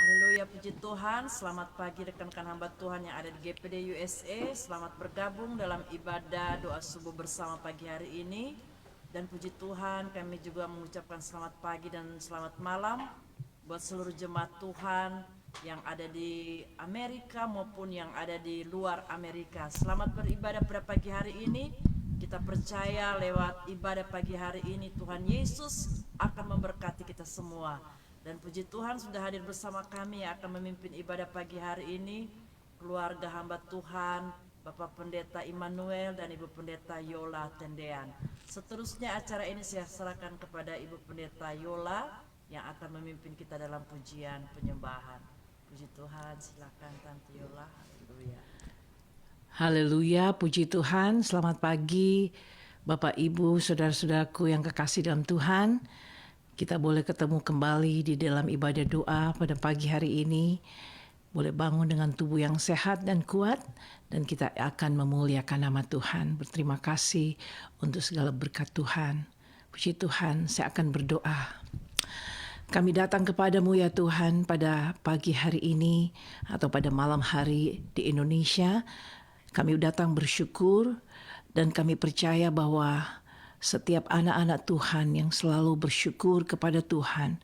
Haleluya, puji Tuhan. Selamat pagi rekan-rekan hamba Tuhan yang ada di GPD USA. Selamat bergabung dalam ibadah doa subuh bersama pagi hari ini. Dan puji Tuhan, kami juga mengucapkan selamat pagi dan selamat malam buat seluruh jemaat Tuhan yang ada di Amerika maupun yang ada di luar Amerika. Selamat beribadah pada pagi hari ini. Kita percaya lewat ibadah pagi hari ini Tuhan Yesus akan memberkati kita semua. Dan puji Tuhan sudah hadir bersama kami yang akan memimpin ibadah pagi hari ini, keluarga hamba Tuhan, Bapak Pendeta Immanuel dan Ibu Pendeta Yola Tendean. Seterusnya acara ini saya serahkan kepada Ibu Pendeta Yola yang akan memimpin kita dalam pujian penyembahan. Puji Tuhan, silakan Tante Yola. Haleluya. Haleluya, puji Tuhan. Selamat pagi Bapak Ibu, saudara-saudaraku yang kekasih dalam Tuhan. Kita boleh ketemu kembali di dalam ibadah doa pada pagi hari ini. Boleh bangun dengan tubuh yang sehat dan kuat. Dan kita akan memuliakan nama Tuhan. Berterima kasih untuk segala berkat Tuhan. Puji Tuhan, saya akan berdoa. Kami datang kepadamu ya Tuhan pada pagi hari ini atau pada malam hari di Indonesia. Kami datang bersyukur dan kami percaya bahwa setiap anak-anak Tuhan yang selalu bersyukur kepada Tuhan,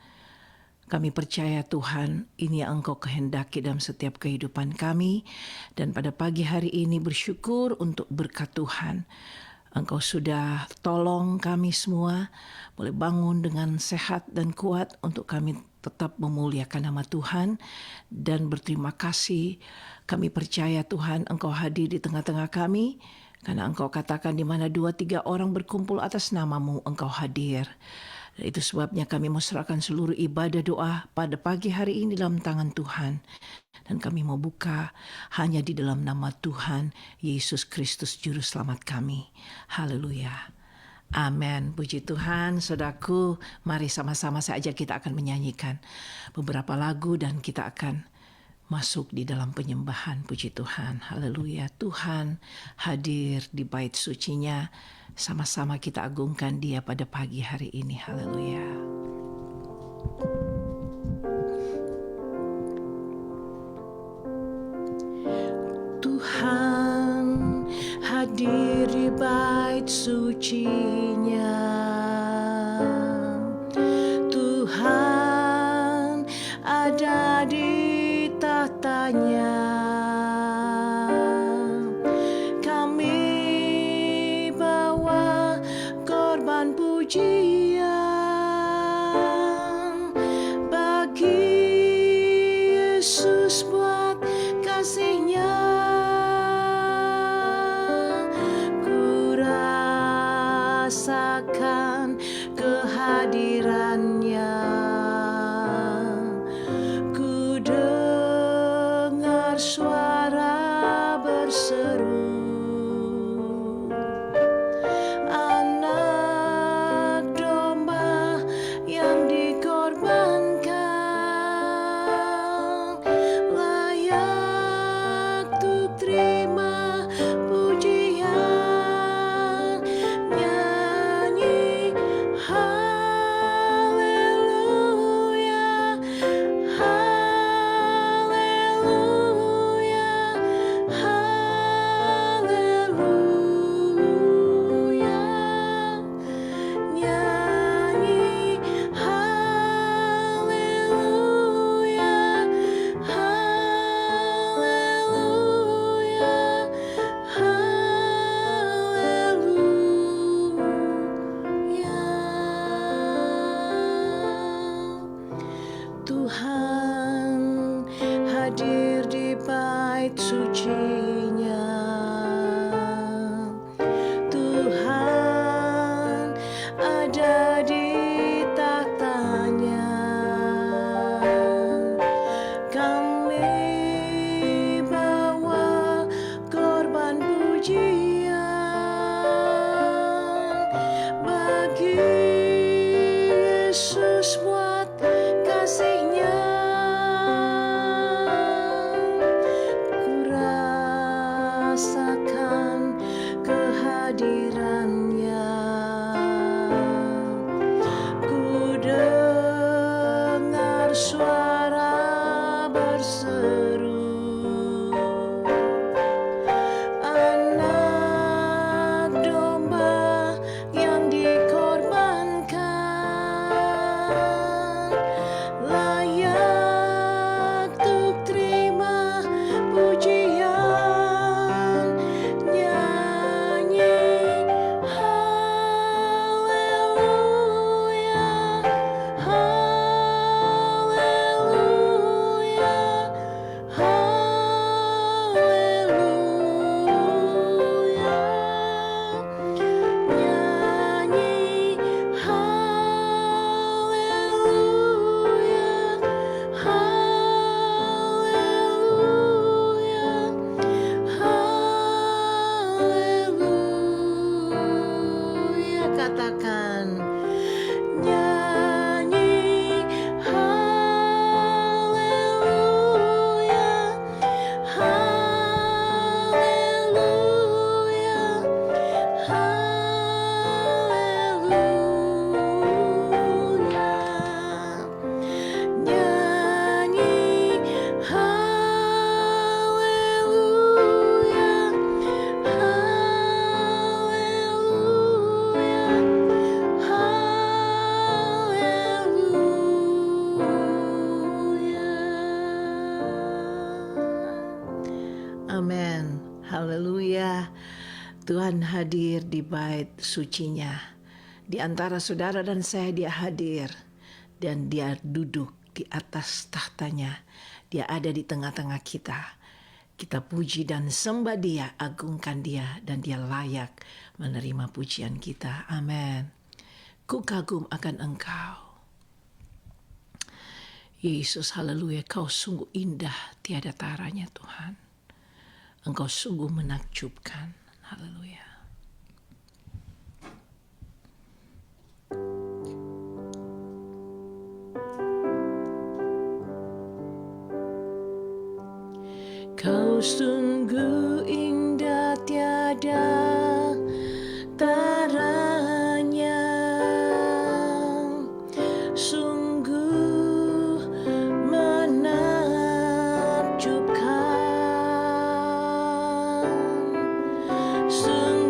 kami percaya Tuhan ini yang Engkau kehendaki dalam setiap kehidupan kami. Dan pada pagi hari ini bersyukur untuk berkat Tuhan. Engkau sudah tolong kami semua boleh bangun dengan sehat dan kuat untuk kami tetap memuliakan nama Tuhan dan berterima kasih. Kami percaya Tuhan Engkau hadir di tengah-tengah kami. Karena Engkau katakan di mana 2-3 orang berkumpul atas nama-Mu, Engkau hadir. Dan itu sebabnya kami mau serahkan seluruh ibadah doa pada pagi hari ini dalam tangan Tuhan. Dan kami mau buka hanya di dalam nama Tuhan Yesus Kristus Juru Selamat kami. Haleluya. Amin. Puji Tuhan, saudaraku. Mari sama-sama saja kita akan menyanyikan beberapa lagu dan kita akan masuk di dalam penyembahan. Puji Tuhan. Haleluya. Tuhan hadir di bait sucinya. Sama-sama kita agungkan Dia pada pagi hari ini. Haleluya. Tuhan hadir di bait sucinya. Tuhan ada di tahtanya. Kami bawa korban pujian bagi Yesus buat kasih-Nya. Ku rasakan Amin. Haleluya. Tuhan hadir di bait sucinya. Di antara saudara dan saya dia hadir. Dan dia duduk di atas tahtanya. Dia ada di tengah-tengah kita. Kita puji dan sembah dia, agungkan dia. Dan dia layak menerima pujian kita. Amin. Ku kagum akan Engkau. Yesus, haleluya, Kau sungguh indah tiada taranya Tuhan. Engkau sungguh menakjubkan. Haleluya. Kau sungguh indah tiada taranya, sungguh menakjubkan, sungguh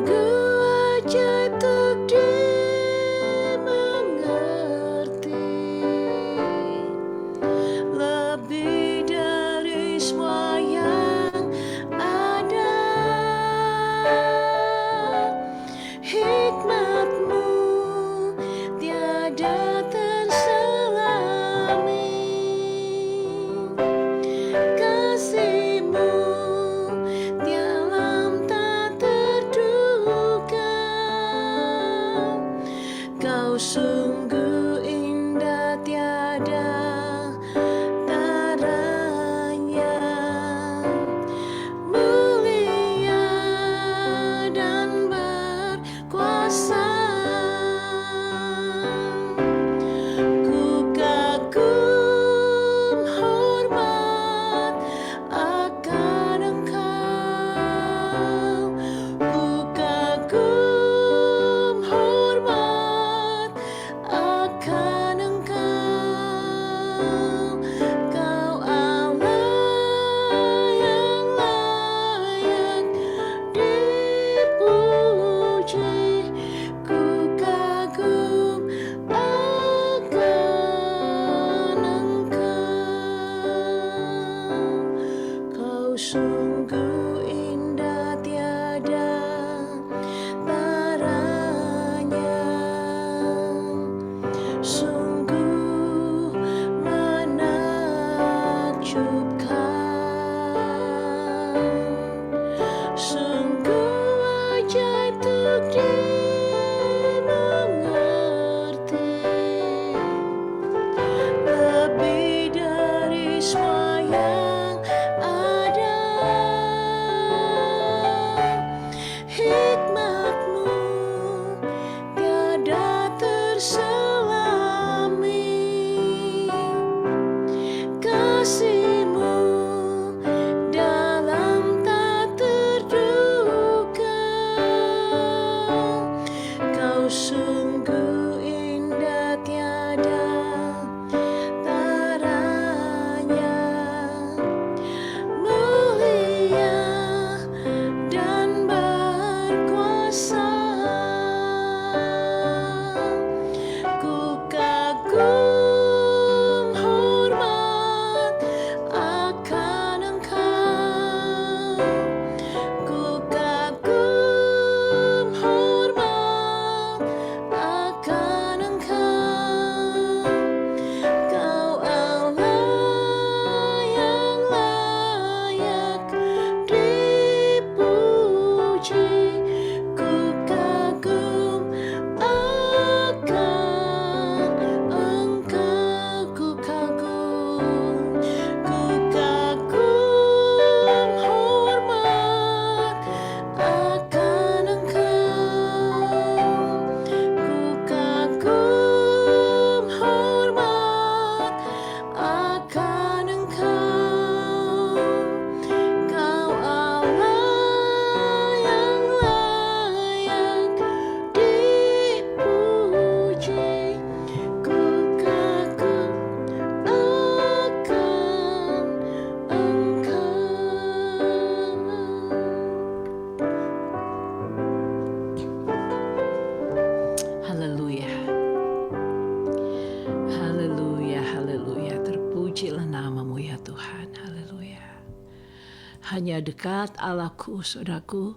hanya dekat Allahku, saudaraku,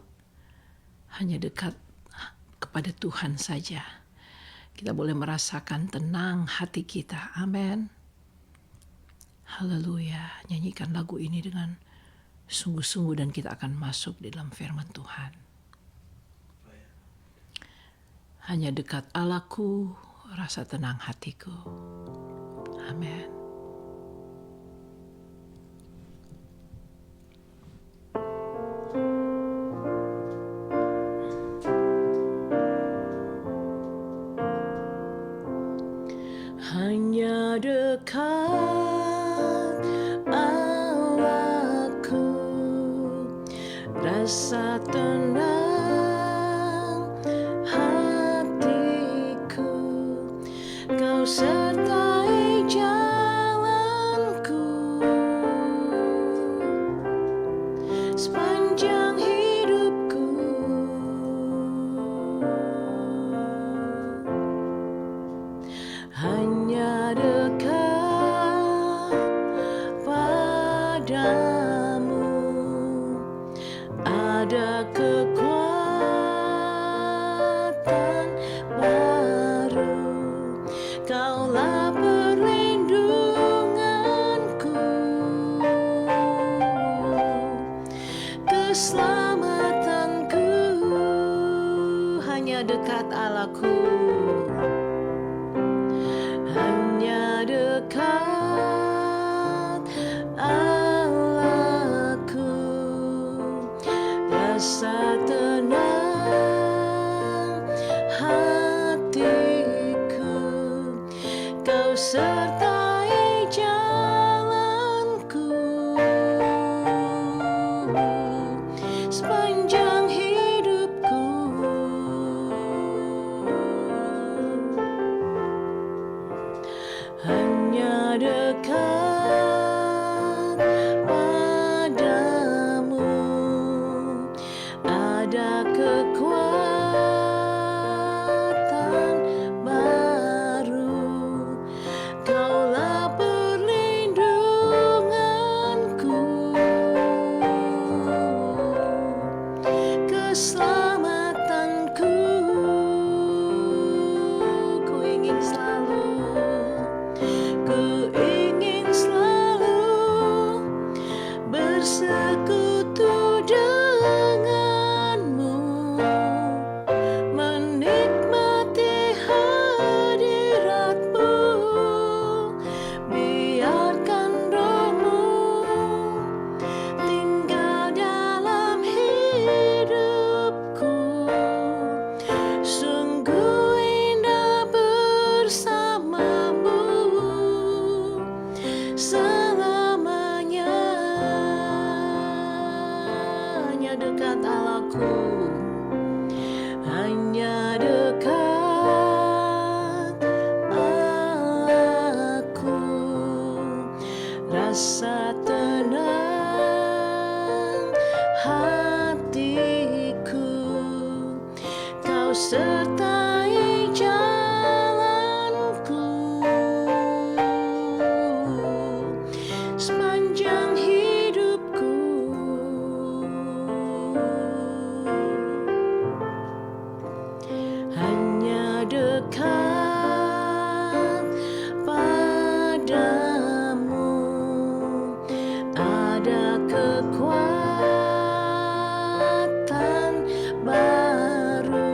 hanya dekat kepada Tuhan saja. Kita boleh merasakan tenang hati kita. Amin. Haleluya. Nyanyikan lagu ini dengan sungguh-sungguh dan kita akan masuk di dalam firman Tuhan. Hanya dekat Allahku, rasa tenang hatiku. Amin. Hanya dekat Allahku, rasa tenang hatiku, Kau sertai jalanku sepanjang hidupku. Hanya dekat padamu ada kekuatan baru. Kaulah perlindunganku, keselamatanku. Hanya dekat Allahku, hanya dekat Allahku, rasa tenang hatiku, Kau sertai jalanku sepanjang hidupku. Hanya dekat padamu ada kekuatan baru. Kaulah perlindunganku, keselamatanku. Ku ingin selalu bersekutu denganmu, menikmati hadiratmu. Biarkan rohmu tinggal dalam hidupku. Sungguh indah bersamamu selamanya. Hanya dekat Allahku, hanya dekat Allahku, rasa tenang hatiku, Kau sertai jalanku sepanjang hidupku. Hanya dekat padamu ada kekuatan baru.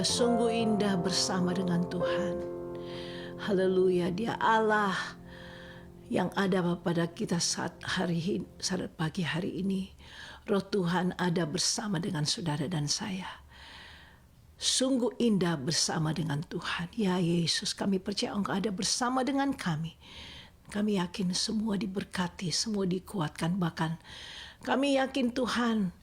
Haleluya, sungguh indah bersama dengan Tuhan. Haleluya, Dia Allah yang ada pada kita saat pagi hari ini. Roh Tuhan ada bersama dengan saudara dan saya. Sungguh indah bersama dengan Tuhan. Ya Yesus, kami percaya Engkau ada bersama dengan kami. Kami yakin semua diberkati, semua dikuatkan. Bahkan kami yakin Tuhan,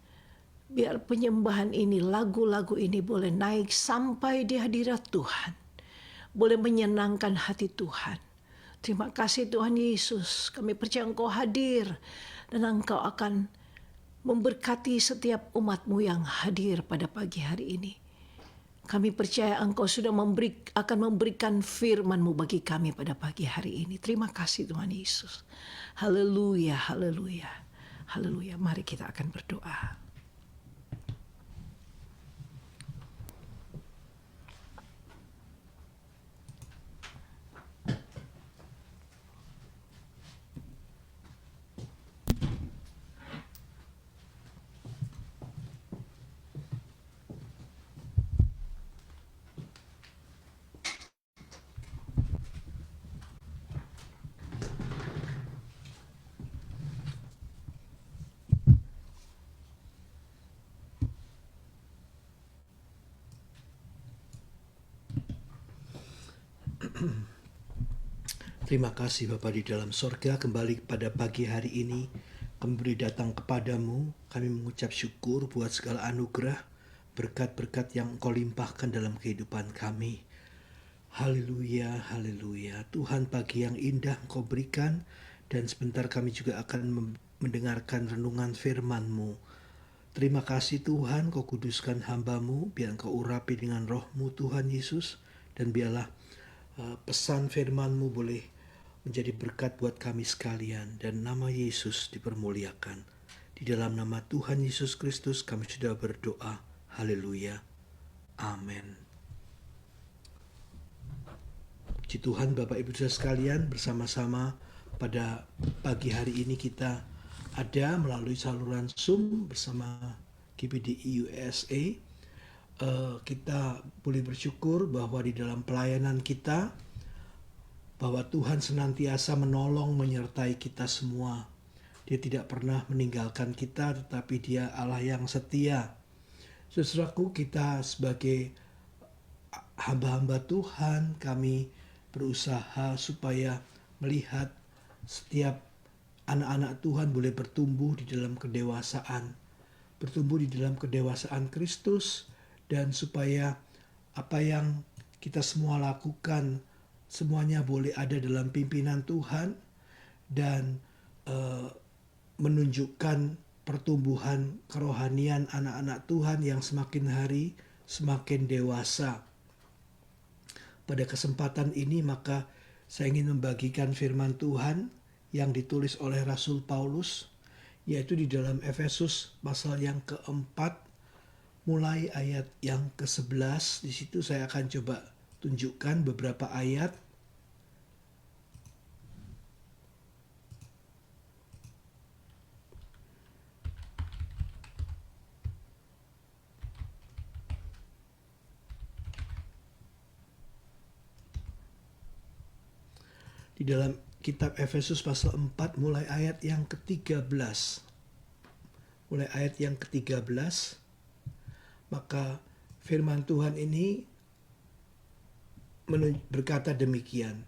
biar penyembahan ini, lagu-lagu ini boleh naik sampai di hadirat Tuhan. Boleh menyenangkan hati Tuhan. Terima kasih Tuhan Yesus. Kami percaya Engkau hadir. Dan Engkau akan memberkati setiap umat-Mu yang hadir pada pagi hari ini. Kami percaya Engkau sudah akan memberikan firman-Mu bagi kami pada pagi hari ini. Terima kasih Tuhan Yesus. Haleluya, haleluya, haleluya. Mari kita akan berdoa. Terima kasih Bapa di dalam sorga, kembali pada pagi hari ini kami beri datang kepadamu. Kami mengucap syukur buat segala anugerah, berkat-berkat yang Engkau limpahkan dalam kehidupan kami. Haleluya, haleluya. Tuhan, pagi yang indah Engkau berikan, dan sebentar kami juga akan mendengarkan renungan firman-Mu. Terima kasih Tuhan, Kau kuduskan hamba-Mu, biar Engkau urapi dengan roh-Mu Tuhan Yesus, dan biarlah pesan firman-Mu boleh menjadi berkat buat kami sekalian, dan nama Yesus dipermuliakan. Di dalam nama Tuhan Yesus Kristus kami sudah berdoa. Haleluya. Amin. Puji Tuhan Bapak Ibu Saudara sekalian, bersama-sama pada pagi hari ini kita ada melalui saluran Zoom bersama GPDI USA. Kita boleh bersyukur bahwa di dalam pelayanan kita, bahwa Tuhan senantiasa menolong menyertai kita semua. Dia tidak pernah meninggalkan kita, tetapi Dia Allah yang setia. Saudaraku, kita sebagai hamba-hamba Tuhan, kami berusaha supaya melihat setiap anak-anak Tuhan boleh bertumbuh di dalam kedewasaan. Bertumbuh di dalam kedewasaan Kristus, dan supaya apa yang kita semua lakukan semuanya boleh ada dalam pimpinan Tuhan, dan menunjukkan pertumbuhan kerohanian anak-anak Tuhan yang semakin hari semakin dewasa. Pada kesempatan ini maka saya ingin membagikan firman Tuhan yang ditulis oleh Rasul Paulus, yaitu di dalam Efesus pasal yang keempat, mulai ayat yang ke-11. Di situ saya akan coba tunjukkan beberapa ayat. Di dalam kitab Efesus pasal 4 mulai ayat yang ke-13. Mulai ayat yang ke-13, maka firman Tuhan ini berkata demikian.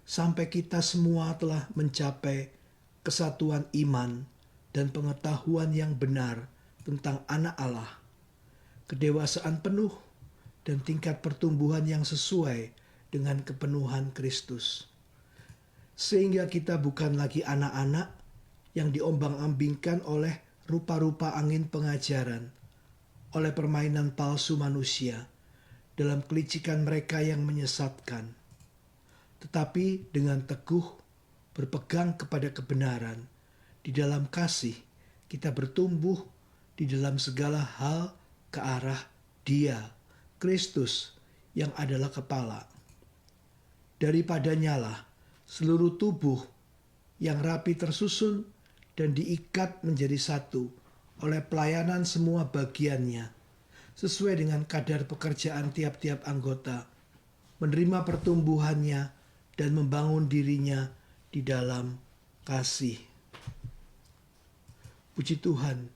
Sampai kita semua telah mencapai kesatuan iman dan pengetahuan yang benar tentang anak Allah, kedewasaan penuh dan tingkat pertumbuhan yang sesuai dengan kepenuhan Kristus. Sehingga kita bukan lagi anak-anak yang diombang-ambingkan oleh rupa-rupa angin pengajaran, oleh permainan palsu manusia, dalam kelicikan mereka yang menyesatkan. Tetapi dengan teguh berpegang kepada kebenaran, di dalam kasih kita bertumbuh di dalam segala hal ke arah Dia, Kristus, yang adalah kepala. Daripadanya lah seluruh tubuh yang rapi tersusun dan diikat menjadi satu oleh pelayanan semua bagiannya, sesuai dengan kadar pekerjaan tiap-tiap anggota, menerima pertumbuhannya dan membangun dirinya di dalam kasih. Puji Tuhan.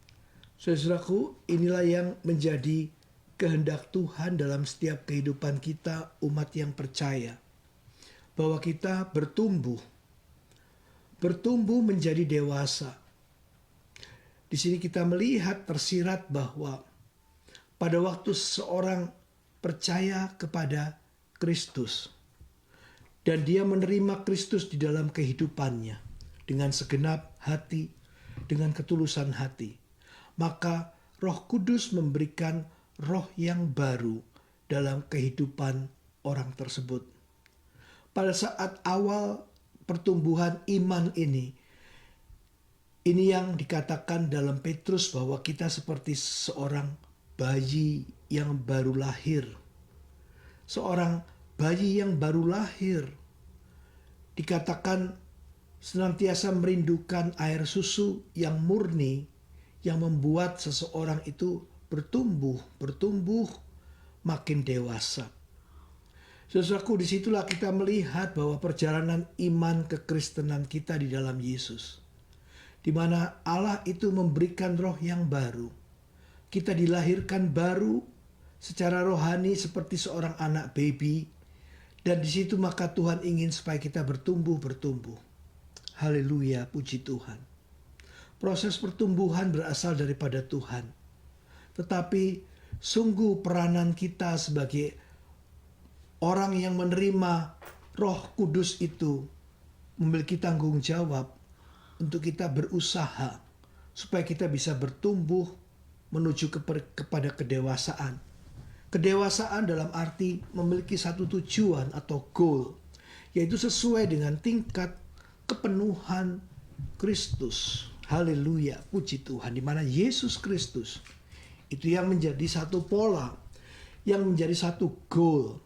Saudaraku, inilah yang menjadi kehendak Tuhan dalam setiap kehidupan kita umat yang percaya. Bahwa kita bertumbuh menjadi dewasa. Di sini kita melihat tersirat bahwa pada waktu seseorang percaya kepada Kristus dan dia menerima Kristus di dalam kehidupannya dengan segenap hati, dengan ketulusan hati, maka Roh Kudus memberikan roh yang baru dalam kehidupan orang tersebut. Pada saat awal pertumbuhan iman ini yang dikatakan dalam Petrus bahwa kita seperti seorang bayi yang baru lahir. Seorang bayi yang baru lahir dikatakan senantiasa merindukan air susu yang murni yang membuat seseorang itu bertumbuh makin dewasa. Saudaraku, disitulah kita melihat bahwa perjalanan iman kekristenan kita di dalam Yesus, di mana Allah itu memberikan roh yang baru. Kita dilahirkan baru secara rohani seperti seorang anak baby, dan di situ maka Tuhan ingin supaya kita bertumbuh. Haleluya, puji Tuhan. Proses pertumbuhan berasal daripada Tuhan. Tetapi sungguh peranan kita sebagai orang yang menerima Roh Kudus itu memiliki tanggung jawab untuk kita berusaha supaya kita bisa bertumbuh menuju kepada kedewasaan. Kedewasaan dalam arti memiliki satu tujuan atau goal, yaitu sesuai dengan tingkat kepenuhan Kristus. Haleluya, puji Tuhan, di mana Yesus Kristus itu yang menjadi satu pola, yang menjadi satu goal,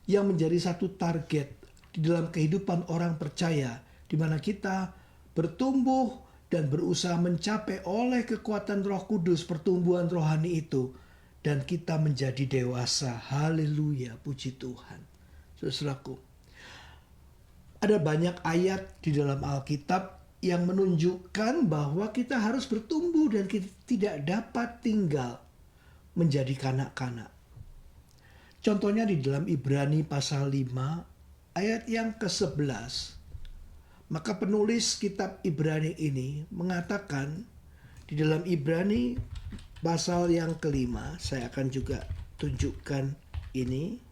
yang menjadi satu target di dalam kehidupan orang percaya, di mana kita bertumbuh dan berusaha mencapai oleh kekuatan Roh Kudus pertumbuhan rohani itu, dan kita menjadi dewasa. Haleluya, puji Tuhan. Saudaraku, ada banyak ayat di dalam Alkitab yang menunjukkan bahwa kita harus bertumbuh dan kita tidak dapat tinggal menjadi kanak-kanak. Contohnya di dalam Ibrani pasal 5 ayat yang ke-11. Maka penulis kitab Ibrani ini mengatakan di dalam Ibrani pasal yang ke-5, saya akan juga tunjukkan ini.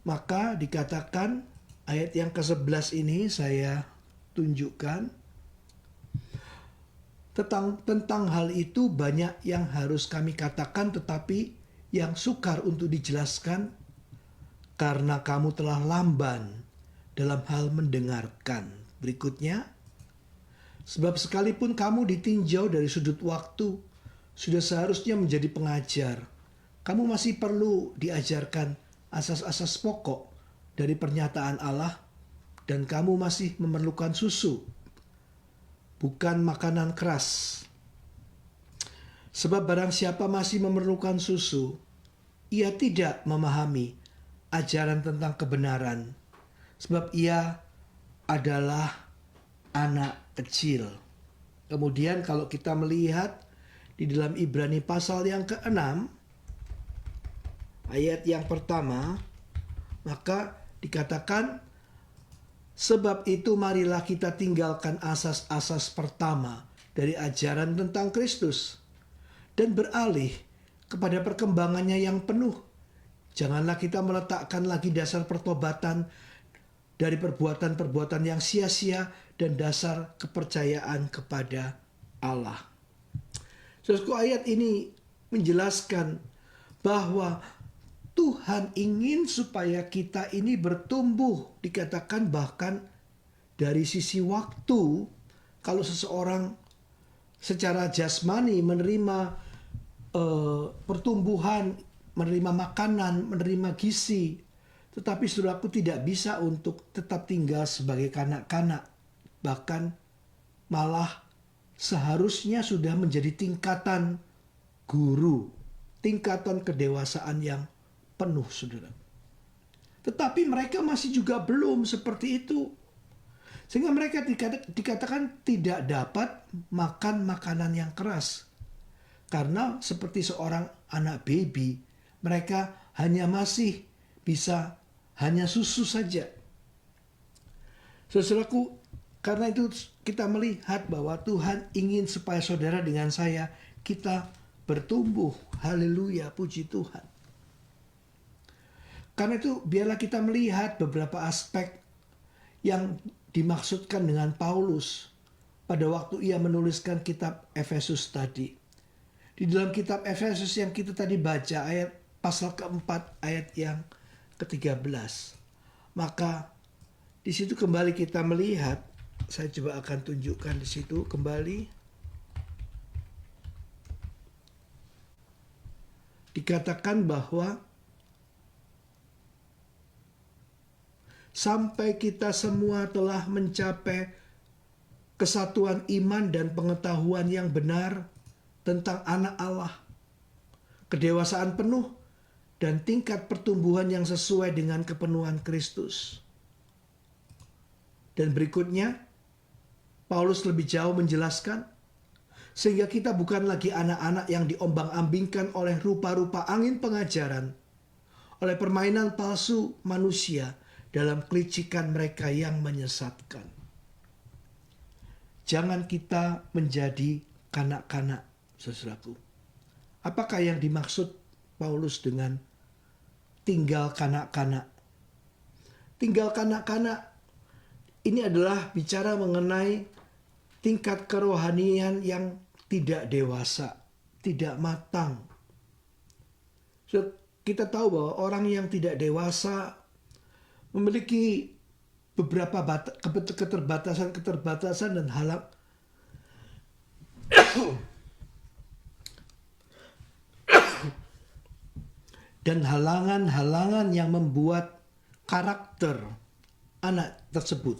Maka dikatakan ayat yang ke-11 ini saya tunjukkan. Tentang hal itu banyak yang harus kami katakan, tetapi yang sukar untuk dijelaskan karena kamu telah lamban dalam hal mendengarkan. Berikutnya, sebab sekalipun kamu ditinjau dari sudut waktu, sudah seharusnya menjadi pengajar. Kamu masih perlu diajarkan asas-asas pokok dari pernyataan Allah, dan kamu masih memerlukan susu, bukan makanan keras. Sebab barang siapa masih memerlukan susu, ia tidak memahami ajaran tentang kebenaran, sebab ia adalah anak kecil. Kemudian kalau kita melihat di dalam Ibrani pasal yang ke-6, ayat yang pertama, maka dikatakan, sebab itu marilah kita tinggalkan asas-asas pertama dari ajaran tentang Kristus dan beralih kepada perkembangannya yang penuh. Janganlah kita meletakkan lagi dasar pertobatan dari perbuatan-perbuatan yang sia-sia dan dasar kepercayaan kepada Allah. Saudaraku, ayat ini menjelaskan bahwa Tuhan ingin supaya kita ini bertumbuh. Dikatakan bahkan dari sisi waktu, kalau seseorang secara jasmani menerima pertumbuhan, menerima makanan, menerima gizi. Tetapi saudaraku tidak bisa untuk tetap tinggal sebagai kanak-kanak. Bahkan malah seharusnya sudah menjadi tingkatan guru, tingkatan kedewasaan yang penuh, saudara. Tetapi mereka masih juga belum seperti itu. Sehingga mereka dikatakan tidak dapat makan makanan yang keras. Karena seperti seorang anak baby, mereka hanya masih bisa hanya susu saja. Saudaraku, karena itu kita melihat bahwa Tuhan ingin supaya saudara dengan saya kita bertumbuh. Haleluya, puji Tuhan. Karena itu biarlah kita melihat beberapa aspek yang dimaksudkan dengan Paulus pada waktu ia menuliskan kitab Efesus tadi. Di dalam kitab Efesus yang kita tadi baca ayat pasal keempat ayat yang ke-13. Maka di situ kembali kita melihat, saya coba akan tunjukkan di situ kembali. Dikatakan bahwa sampai kita semua telah mencapai kesatuan iman dan pengetahuan yang benar tentang anak Allah, kedewasaan penuh dan tingkat pertumbuhan yang sesuai dengan kepenuhan Kristus. Dan berikutnya, Paulus lebih jauh menjelaskan, sehingga kita bukan lagi anak-anak yang diombang-ambingkan oleh rupa-rupa angin pengajaran, oleh permainan palsu manusia dalam kelicikan mereka yang menyesatkan. Jangan kita menjadi kanak-kanak, saudaraku. Apakah yang dimaksud Paulus dengan tinggal kanak-kanak? Tinggal kanak-kanak ini adalah bicara mengenai tingkat kerohanian yang tidak dewasa, tidak matang. So, kita tahu bahwa orang yang tidak dewasa memiliki beberapa keterbatasan dan halangan yang membuat karakter anak tersebut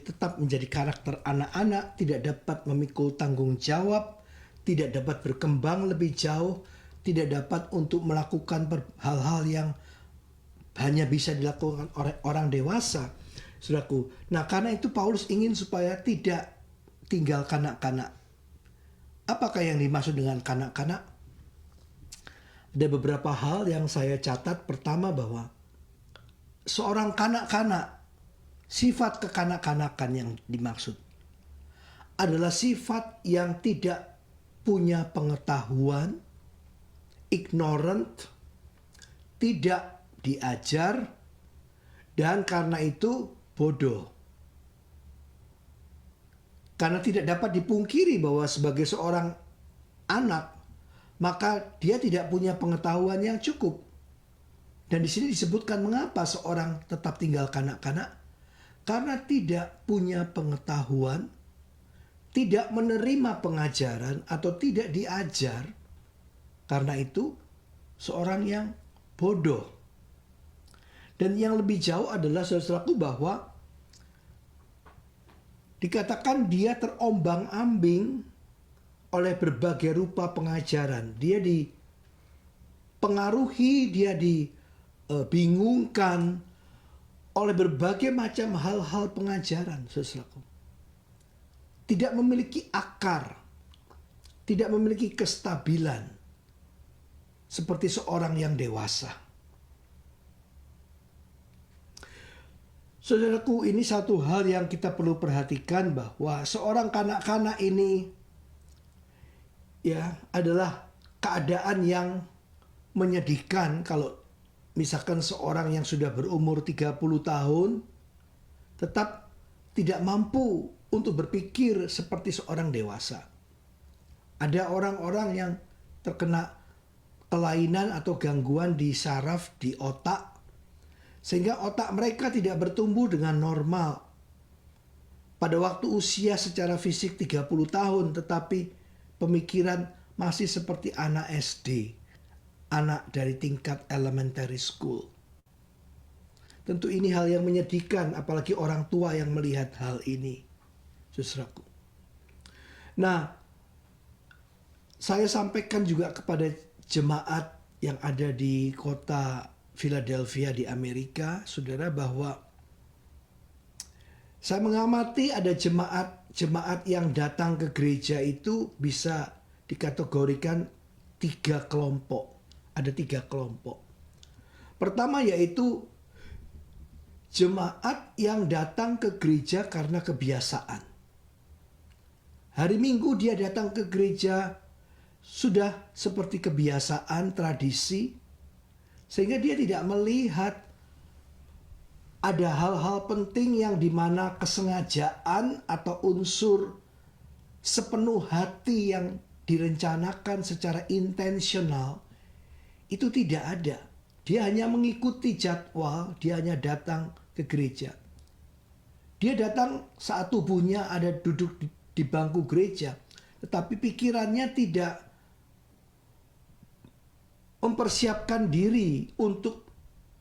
tetap menjadi karakter anak-anak, tidak dapat memikul tanggung jawab, tidak dapat berkembang lebih jauh, tidak dapat untuk melakukan hal-hal yang hanya bisa dilakukan oleh orang dewasa, saudaraku. Nah, karena itu Paulus ingin supaya tidak tinggal kanak-kanak. Apakah yang dimaksud dengan kanak-kanak? Ada beberapa hal yang saya catat. Pertama, bahwa seorang kanak-kanak, sifat kekanak-kanakan yang dimaksud adalah sifat yang tidak punya pengetahuan, ignorant, tidak diajar, dan karena itu bodoh. Karena tidak dapat dipungkiri bahwa sebagai seorang anak, maka dia tidak punya pengetahuan yang cukup. Dan di sini disebutkan mengapa seorang tetap tinggal kanak-kanak. Karena tidak punya pengetahuan, tidak menerima pengajaran atau tidak diajar. Karena itu seorang yang bodoh. Dan yang lebih jauh adalah, saudaraku, bahwa dikatakan dia terombang-ambing oleh berbagai rupa pengajaran. Dia dipengaruhi, dia dibingungkan oleh berbagai macam hal-hal pengajaran, saudaraku. Tidak memiliki akar, tidak memiliki kestabilan seperti seorang yang dewasa. Saudaraku, ini satu hal yang kita perlu perhatikan, bahwa seorang kanak-kanak ini adalah keadaan yang menyedihkan kalau misalkan seorang yang sudah berumur 30 tahun tetap tidak mampu untuk berpikir seperti seorang dewasa. Ada orang-orang yang terkena kelainan atau gangguan di saraf, di otak, sehingga otak mereka tidak bertumbuh dengan normal. Pada waktu usia secara fisik 30 tahun, tetapi pemikiran masih seperti anak SD, anak dari tingkat elementary school. Tentu ini hal yang menyedihkan, apalagi orang tua yang melihat hal ini, saudaraku. Nah, saya sampaikan juga kepada jemaat yang ada di kota Philadelphia di Amerika, saudara, bahwa saya mengamati ada jemaat yang datang ke gereja itu bisa dikategorikan 3 kelompok. Ada 3 kelompok. Pertama yaitu jemaat yang datang ke gereja karena kebiasaan. Hari Minggu dia datang ke gereja sudah seperti kebiasaan, tradisi, sehingga dia tidak melihat ada hal-hal penting yang dimana kesengajaan atau unsur sepenuh hati yang direncanakan secara intensional itu tidak ada. Dia hanya mengikuti jadwal, dia hanya datang ke gereja. Dia datang saat tubuhnya ada duduk di bangku gereja, tetapi pikirannya tidak mempersiapkan diri untuk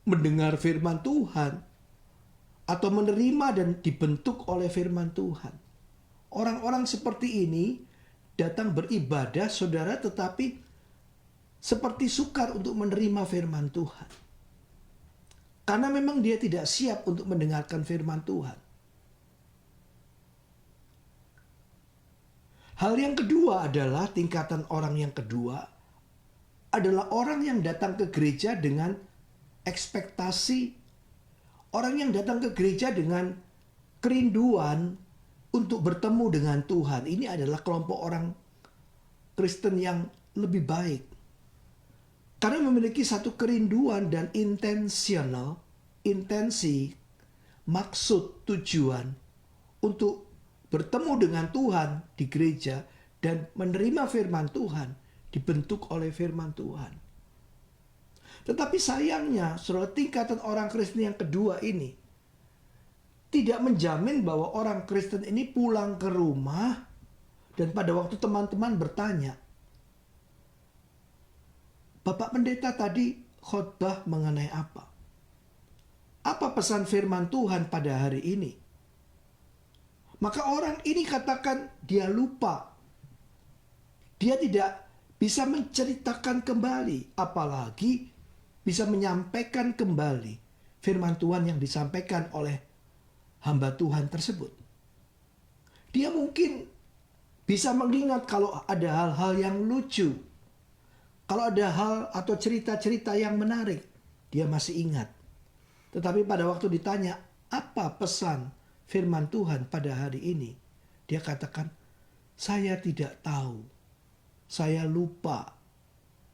mendengar firman Tuhan atau menerima dan dibentuk oleh firman Tuhan. Orang-orang seperti ini datang beribadah, saudara, tetapi seperti sukar untuk menerima firman Tuhan. Karena memang dia tidak siap untuk mendengarkan firman Tuhan. Hal yang kedua adalah tingkatan orang yang kedua adalah orang yang datang ke gereja dengan ekspektasi, orang yang datang ke gereja dengan kerinduan untuk bertemu dengan Tuhan. Ini adalah kelompok orang Kristen yang lebih baik. Karena memiliki satu kerinduan dan intensi, maksud, tujuan untuk bertemu dengan Tuhan di gereja dan menerima firman Tuhan, dibentuk oleh firman Tuhan. Tetapi sayangnya, saudara, tingkatan orang Kristen yang kedua ini tidak menjamin bahwa orang Kristen ini pulang ke rumah dan pada waktu teman-teman bertanya, Bapak Pendeta tadi khotbah mengenai apa? Apa pesan firman Tuhan pada hari ini? Maka orang ini katakan dia lupa. Dia tidak bisa menceritakan kembali, apalagi bisa menyampaikan kembali firman Tuhan yang disampaikan oleh hamba Tuhan tersebut. Dia mungkin bisa mengingat kalau ada hal-hal yang lucu, kalau ada hal atau cerita-cerita yang menarik, dia masih ingat. Tetapi pada waktu ditanya, apa pesan firman Tuhan pada hari ini? Dia katakan, saya tidak tahu, saya lupa,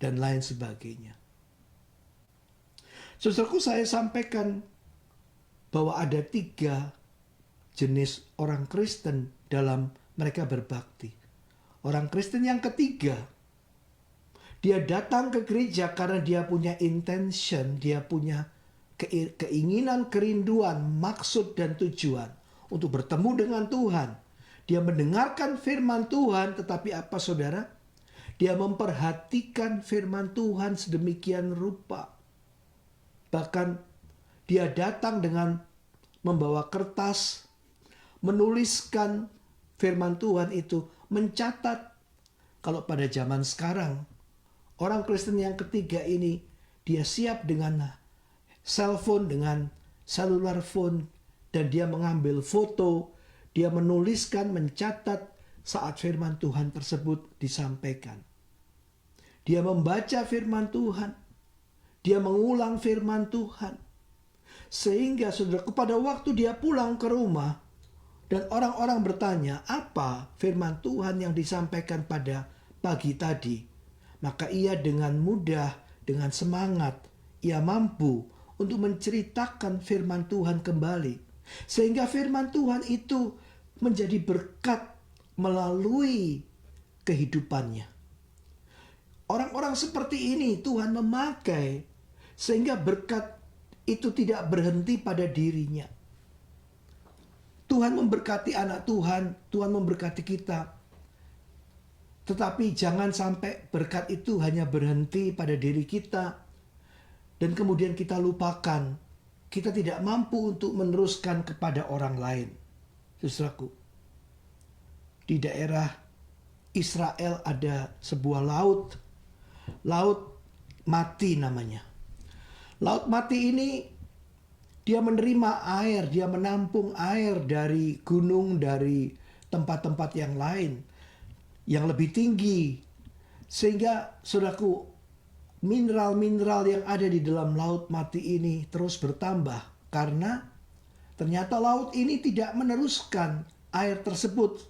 dan lain sebagainya. Saudaraku, saya sampaikan bahwa ada 3 jenis orang Kristen dalam mereka berbakti. Orang Kristen yang ketiga, dia datang ke gereja karena dia punya intention, dia punya keinginan, kerinduan, maksud dan tujuan untuk bertemu dengan Tuhan. Dia mendengarkan firman Tuhan, tetapi apa saudara? Dia memperhatikan firman Tuhan sedemikian rupa. Bahkan dia datang dengan membawa kertas, menuliskan firman Tuhan itu, mencatat. Kalau pada zaman sekarang, orang Kristen yang ketiga ini, dia siap dengan cellphone, dengan cellular phone, dan dia mengambil foto, dia menuliskan, mencatat saat firman Tuhan tersebut disampaikan. Dia membaca firman Tuhan, dia mengulang firman Tuhan. Sehingga saudaraku, pada waktu dia pulang ke rumah, dan orang-orang bertanya, apa firman Tuhan yang disampaikan pada pagi tadi? Maka ia dengan mudah, dengan semangat, ia mampu untuk menceritakan firman Tuhan kembali. Sehingga firman Tuhan itu menjadi berkat melalui kehidupannya. Orang-orang seperti ini Tuhan memakai sehingga berkat itu tidak berhenti pada dirinya. Tuhan memberkati anak Tuhan, Tuhan memberkati kita. Tetapi jangan sampai berkat itu hanya berhenti pada diri kita dan kemudian kita lupakan. Kita tidak mampu untuk meneruskan kepada orang lain. Saudaraku, di daerah Israel ada sebuah laut. Laut Mati namanya. Laut Mati ini dia menerima air, dia menampung air dari gunung, dari tempat-tempat yang lain, yang lebih tinggi. Sehingga saudaraku, mineral-mineral yang ada di dalam Laut Mati ini terus bertambah. Karena ternyata laut ini tidak meneruskan air tersebut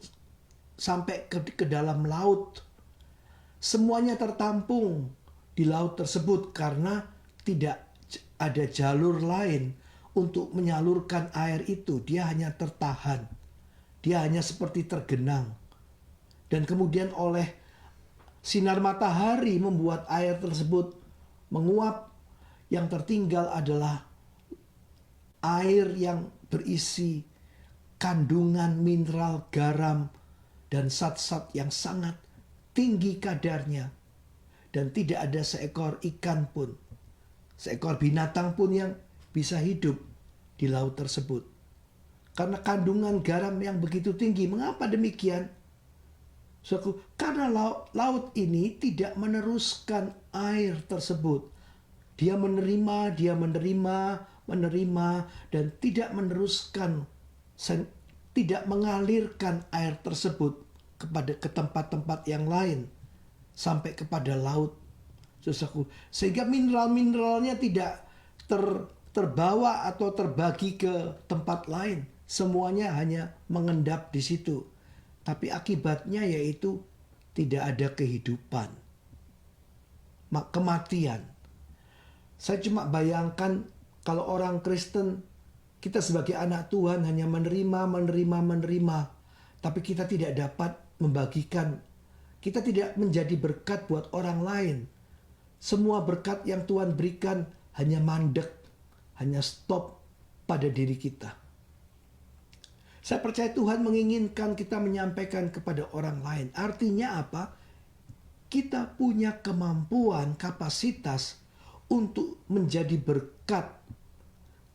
sampai ke dalam laut. Semuanya tertampung di laut tersebut karena tidak ada jalur lain untuk menyalurkan air itu. Dia hanya tertahan. Dia hanya seperti tergenang. Dan kemudian oleh sinar matahari membuat air tersebut menguap. Yang tertinggal adalah air yang berisi kandungan mineral, garam, dan zat-zat yang sangat tinggi kadarnya. Dan tidak ada seekor ikan pun, seekor binatang pun yang bisa hidup di laut tersebut. Karena kandungan garam yang begitu tinggi. Mengapa demikian? Karena laut ini tidak meneruskan air tersebut. Dia menerima, dan tidak meneruskan, tidak mengalirkan air tersebut ke tempat-tempat yang lain sampai kepada laut. Sehingga mineral-mineralnya tidak terbawa atau terbagi ke tempat lain. Semuanya hanya mengendap di situ. Tapi akibatnya yaitu tidak ada kehidupan. Kematian. Saya cuma bayangkan kalau orang Kristen, kita sebagai anak Tuhan hanya menerima. Tapi kita tidak dapat membagikan. Kita tidak menjadi berkat buat orang lain. Semua berkat yang Tuhan berikan hanya mandek, hanya stop pada diri kita. Saya percaya Tuhan menginginkan kita menyampaikan kepada orang lain. Artinya apa? Kita punya kemampuan, kapasitas untuk menjadi berkat.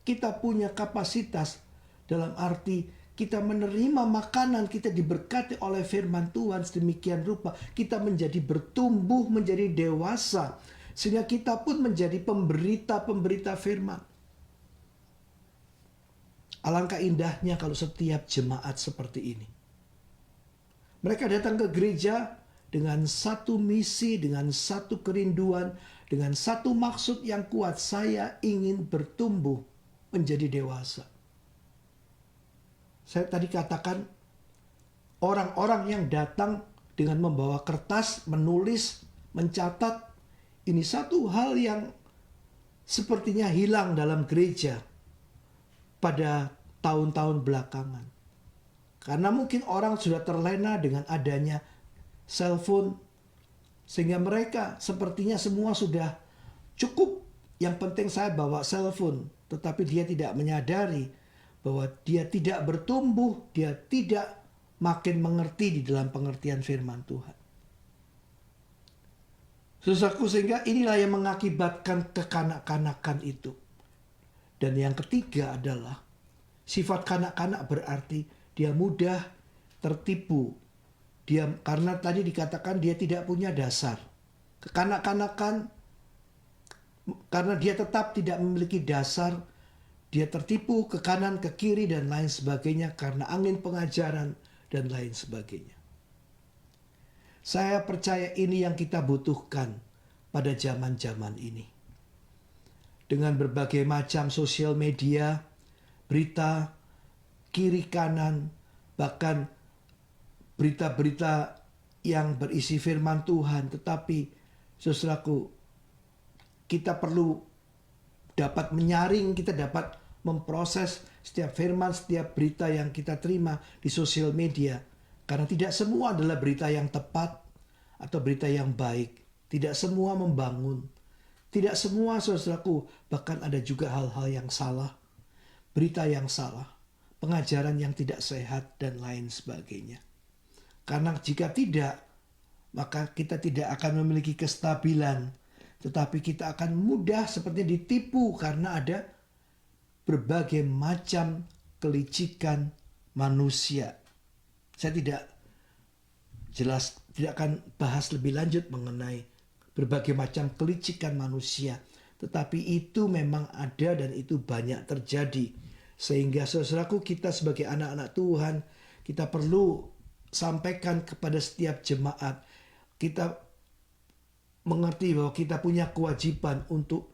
Kita punya kapasitas dalam arti kita menerima makanan, kita diberkati oleh firman Tuhan sedemikian rupa. Kita menjadi bertumbuh, menjadi dewasa. Sehingga kita pun menjadi pemberita-pemberita firman. Alangkah indahnya kalau setiap jemaat seperti ini. Mereka datang ke gereja dengan satu misi, dengan satu kerinduan, dengan satu maksud yang kuat. Saya ingin bertumbuh menjadi dewasa. Saya tadi katakan orang-orang yang datang dengan membawa kertas, menulis, mencatat. Ini satu hal yang sepertinya hilang dalam gereja pada tahun-tahun belakangan. Karena mungkin orang sudah terlena dengan adanya cellphone. Sehingga mereka sepertinya semua sudah cukup. Yang penting saya bawa cellphone. Tetapi dia tidak menyadari bahwa dia tidak bertumbuh. Dia tidak makin mengerti di dalam pengertian firman Tuhan. Saudaraku, sehingga inilah yang mengakibatkan kekanak-kanakan itu. Dan yang ketiga adalah sifat kanak-kanak berarti dia mudah tertipu. Karena tadi dikatakan dia tidak punya dasar. Kekanak-kanakan karena dia tetap tidak memiliki dasar, dia tertipu ke kanan, ke kiri dan lain sebagainya karena angin pengajaran dan lain sebagainya. Saya percaya ini yang kita butuhkan pada zaman-zaman ini. Dengan berbagai macam sosial media, berita, kiri kanan, bahkan berita-berita yang berisi firman Tuhan. Tetapi saudaraku, kita perlu dapat menyaring, kita dapat memproses setiap firman, setiap berita yang kita terima di sosial media. Karena tidak semua adalah berita yang tepat atau berita yang baik. Tidak semua membangun. Tidak semua saudaraku, bahkan ada juga hal-hal yang salah. Berita yang salah, pengajaran yang tidak sehat dan lain sebagainya. Karena jika tidak, maka kita tidak akan memiliki kestabilan, tetapi kita akan mudah seperti ditipu karena ada berbagai macam kelicikan manusia. Saya tidak akan bahas lebih lanjut mengenai berbagai macam kelicikan manusia, tetapi itu memang ada dan itu banyak terjadi. Sehingga saudaraku, kita sebagai anak-anak Tuhan, kita perlu sampaikan kepada setiap jemaat, kita mengerti bahwa kita punya kewajiban untuk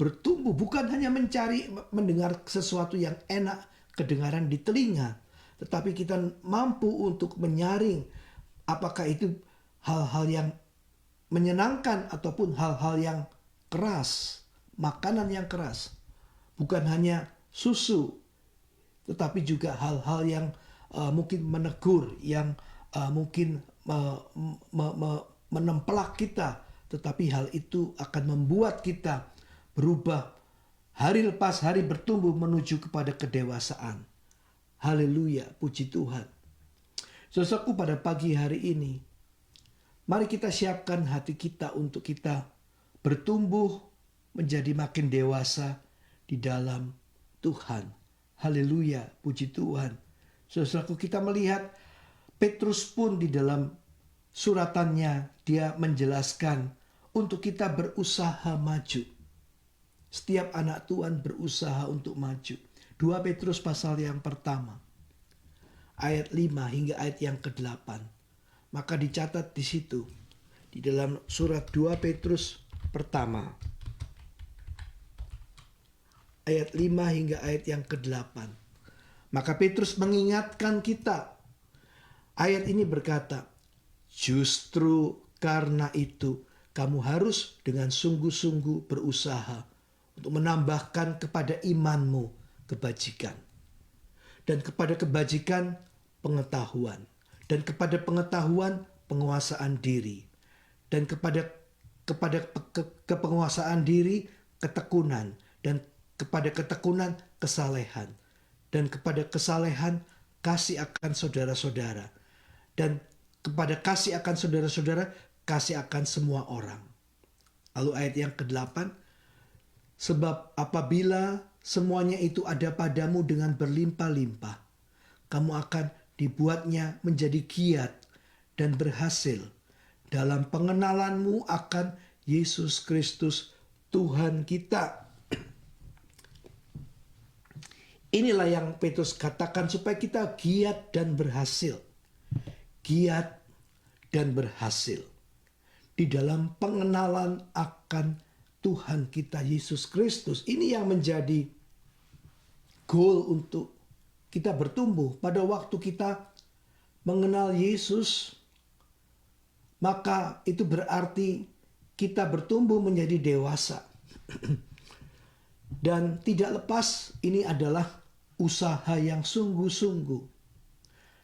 bertumbuh, bukan hanya mencari mendengar sesuatu yang enak kedengaran di telinga, tetapi kita mampu untuk menyaring apakah itu hal-hal yang menyenangkan ataupun hal-hal yang keras, makanan yang keras. Bukan hanya susu, tetapi juga hal-hal yang mungkin menegur, yang mungkin menempelak kita, tetapi hal itu akan membuat kita berubah hari lepas hari, bertumbuh menuju kepada kedewasaan. Haleluya, puji Tuhan. Saudaraku, pada pagi hari ini, mari kita siapkan hati kita untuk kita bertumbuh menjadi makin dewasa di dalam Tuhan. Haleluya, puji Tuhan. Saudaraku, kita melihat Petrus pun di dalam suratannya, dia menjelaskan untuk kita berusaha maju. Setiap anak Tuhan berusaha untuk maju. 2 Petrus pasal yang pertama, ayat 5 hingga ayat yang ke-8. Maka dicatat di situ, di dalam surat 2 Petrus pertama, ayat 5 hingga ayat yang ke-8. Maka Petrus mengingatkan kita. Ayat ini berkata, justru karena itu kamu harus dengan sungguh-sungguh berusaha untuk menambahkan kepada imanmu kebajikan, dan kepada kebajikan pengetahuan, dan kepada pengetahuan penguasaan diri, dan kepada kepenguasaan diri ketekunan, dan kepada ketekunan kesalehan, dan kepada kesalehan kasih akan saudara-saudara, dan kepada kasih akan saudara-saudara kasih akan semua orang. Lalu ayat yang ke-8, sebab apabila semuanya itu ada padamu dengan berlimpah-limpah, kamu akan dibuatnya menjadi giat dan berhasil dalam pengenalanmu akan Yesus Kristus Tuhan kita. Inilah yang Petrus katakan supaya kita giat dan berhasil. Giat dan berhasil di dalam pengenalan akan Tuhan kita Yesus Kristus. Ini yang menjadi goal untuk kita bertumbuh. Pada waktu kita mengenal Yesus, maka itu berarti kita bertumbuh menjadi dewasa. Dan tidak lepas, ini adalah usaha yang sungguh-sungguh.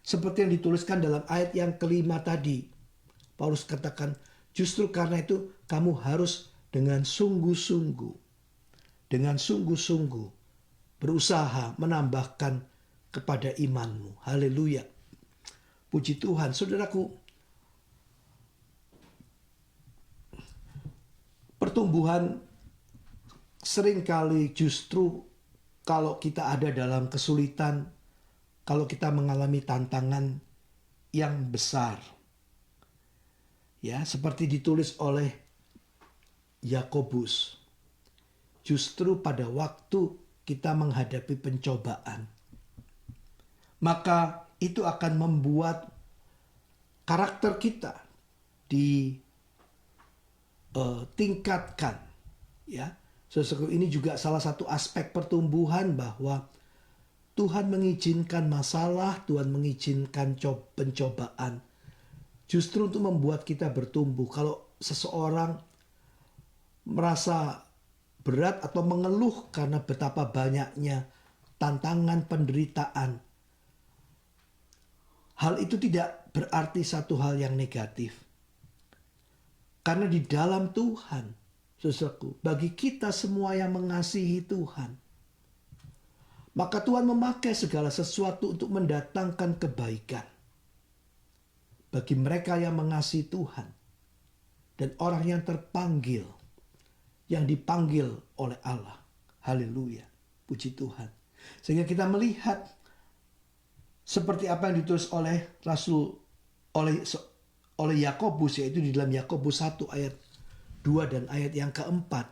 Seperti yang dituliskan dalam ayat yang ke-5 tadi. Paulus katakan, justru karena itu kamu harus dengan sungguh-sungguh berusaha menambahkan kepada imanmu. Haleluya. Puji Tuhan. Saudaraku, pertumbuhan seringkali justru kalau kita ada dalam kesulitan, kalau kita mengalami tantangan yang besar. Ya, seperti ditulis oleh Yakobus, justru pada waktu kita menghadapi pencobaan, maka itu akan membuat karakter kita ditingkatkan. Ya, saudaraku, ini juga salah satu aspek pertumbuhan, bahwa Tuhan mengizinkan masalah, Tuhan mengizinkan pencobaan, justru untuk membuat kita bertumbuh. Kalau seseorang merasa berat atau mengeluh karena betapa banyaknya tantangan, penderitaan, hal itu tidak berarti satu hal yang negatif. Karena di dalam Tuhan, saudaraku, bagi kita semua yang mengasihi Tuhan, maka Tuhan memakai segala sesuatu untuk mendatangkan kebaikan. Bagi mereka yang mengasihi Tuhan, dan orang yang terpanggil, yang dipanggil oleh Allah. Haleluya, puji Tuhan. Sehingga kita melihat seperti apa yang ditulis oleh oleh Yakobus, yaitu di dalam Yakobus 1 ayat 2 dan ayat yang keempat.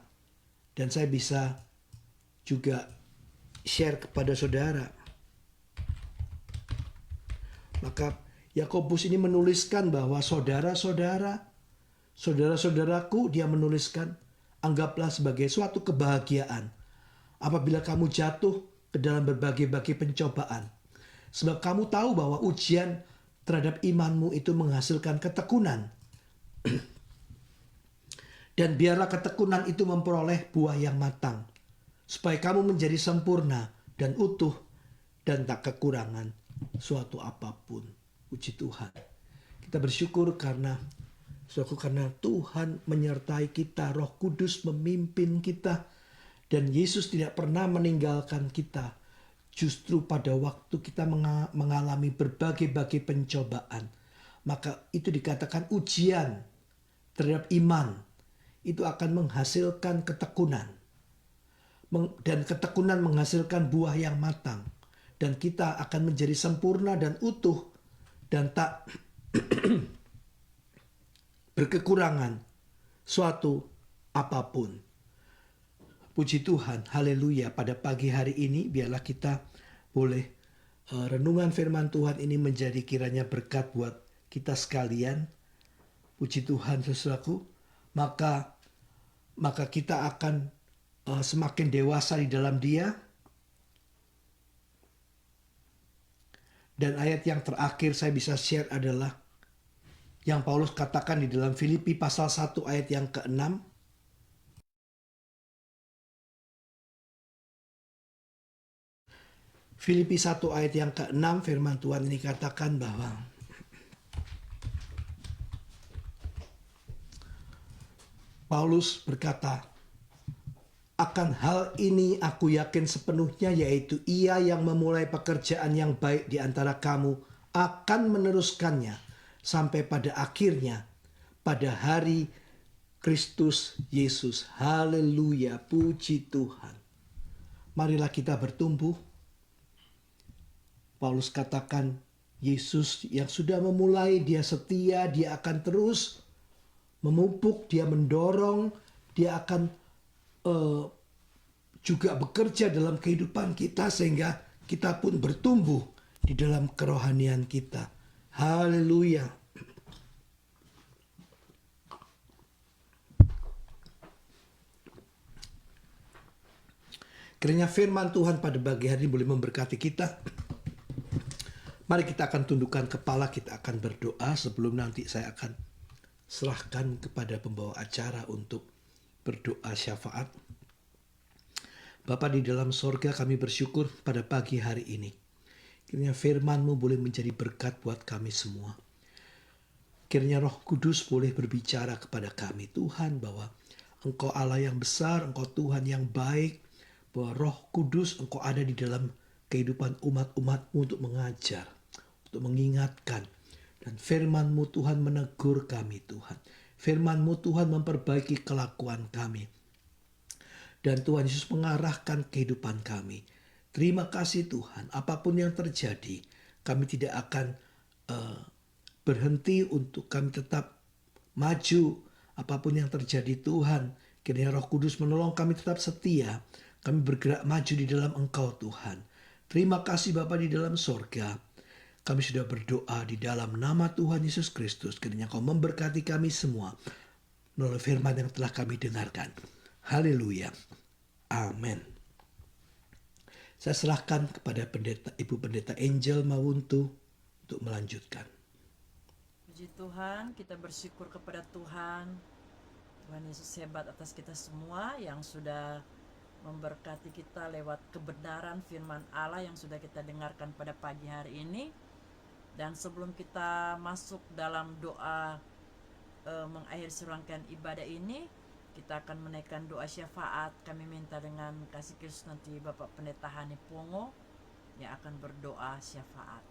Dan saya bisa juga share kepada saudara. Maka Yakobus ini menuliskan bahwa saudaraku, dia menuliskan, anggaplah sebagai suatu kebahagiaan apabila kamu jatuh ke dalam berbagai-bagai pencobaan. Sebab kamu tahu bahwa ujian terhadap imanmu itu menghasilkan ketekunan. Dan biarlah ketekunan itu memperoleh buah yang matang, supaya kamu menjadi sempurna dan utuh dan tak kekurangan suatu apapun. Puji Tuhan. Kita bersyukur karena Tuhan menyertai kita, Roh Kudus memimpin kita, dan Yesus tidak pernah meninggalkan kita. Justru pada waktu kita mengalami berbagai-bagai pencobaan, maka itu dikatakan ujian terhadap iman. Itu akan menghasilkan ketekunan. Dan ketekunan menghasilkan buah yang matang. Dan kita akan menjadi sempurna dan utuh dan tak berkekurangan suatu apapun. Puji Tuhan, haleluya. Pada pagi hari ini biarlah kita boleh renungan firman Tuhan ini menjadi kiranya berkat buat kita sekalian. Puji Tuhan, saudaraku. Maka kita akan semakin dewasa di dalam Dia. Dan ayat yang terakhir saya bisa share adalah yang Paulus katakan di dalam Filipi pasal 1 ayat yang ke-6. Filipi 1 ayat yang ke-6, firman Tuhan ini katakan bahwa Paulus berkata, akan hal ini aku yakin sepenuhnya, yaitu Ia yang memulai pekerjaan yang baik di antara kamu akan meneruskannya sampai pada akhirnya pada hari Kristus Yesus. Haleluya, puji Tuhan. Marilah kita bertumbuh. Paulus katakan, Yesus yang sudah memulai, Dia setia, Dia akan terus memupuk, Dia mendorong, Dia akan juga bekerja dalam kehidupan kita sehingga kita pun bertumbuh di dalam kerohanian kita. Haleluya. Kiranya firman Tuhan pada pagi hari ini boleh memberkati kita. Mari kita akan tundukkan kepala, kita akan berdoa sebelum nanti saya akan serahkan kepada pembawa acara untuk berdoa syafaat. Bapa di dalam sorga, kami bersyukur pada pagi hari ini. Kiranya firman-Mu boleh menjadi berkat buat kami semua. Kiranya Roh Kudus boleh berbicara kepada kami, Tuhan, bahwa Engkau Allah yang besar, Engkau Tuhan yang baik, bahwa Roh Kudus Engkau ada di dalam kehidupan umat-umat-Mu untuk mengajar, untuk mengingatkan. Dan firman-Mu Tuhan menegur kami, Tuhan. Firman-Mu Tuhan memperbaiki kelakuan kami. Dan Tuhan Yesus mengarahkan kehidupan kami. Terima kasih Tuhan, apapun yang terjadi, kami tidak akan berhenti untuk kami tetap maju. Apapun yang terjadi Tuhan, kiranya Roh Kudus menolong kami tetap setia. Kami bergerak maju di dalam Engkau Tuhan. Terima kasih Bapa di dalam sorga. Kami sudah berdoa di dalam nama Tuhan Yesus Kristus. Kiranya Kau memberkati kami semua melalui firman yang telah kami dengarkan. Haleluya. Amin. Saya serahkan kepada Ibu Pendeta Angel Mawuntu untuk melanjutkan. Puji Tuhan, kita bersyukur kepada Tuhan. Tuhan Yesus hebat atas kita semua yang sudah memberkati kita lewat kebenaran firman Allah yang sudah kita dengarkan pada pagi hari ini. Dan sebelum kita masuk dalam doa mengakhiri serangkaian ibadah ini, kita akan menaikkan doa syafaat. Kami minta dengan kasih Kristus nanti Bapak Pendeta Hani Pongo yang akan berdoa syafaat.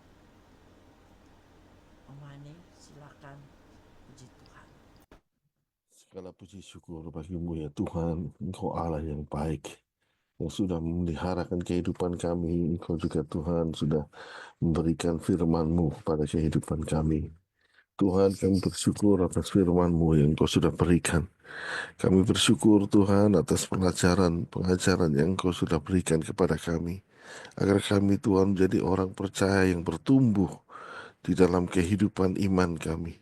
Om Hani, silakan. Puji Tuhan. Segala puji syukur bagimu ya Tuhan, Engkau Allah yang baik, yang sudah memeliharakan kehidupan kami. Engkau juga Tuhan sudah memberikan firman-Mu pada kehidupan kami. Tuhan, kami bersyukur atas firman-Mu yang Engkau sudah berikan. Kami bersyukur Tuhan atas pengajaran yang Engkau sudah berikan kepada kami. Agar kami Tuhan menjadi orang percaya yang bertumbuh di dalam kehidupan iman kami.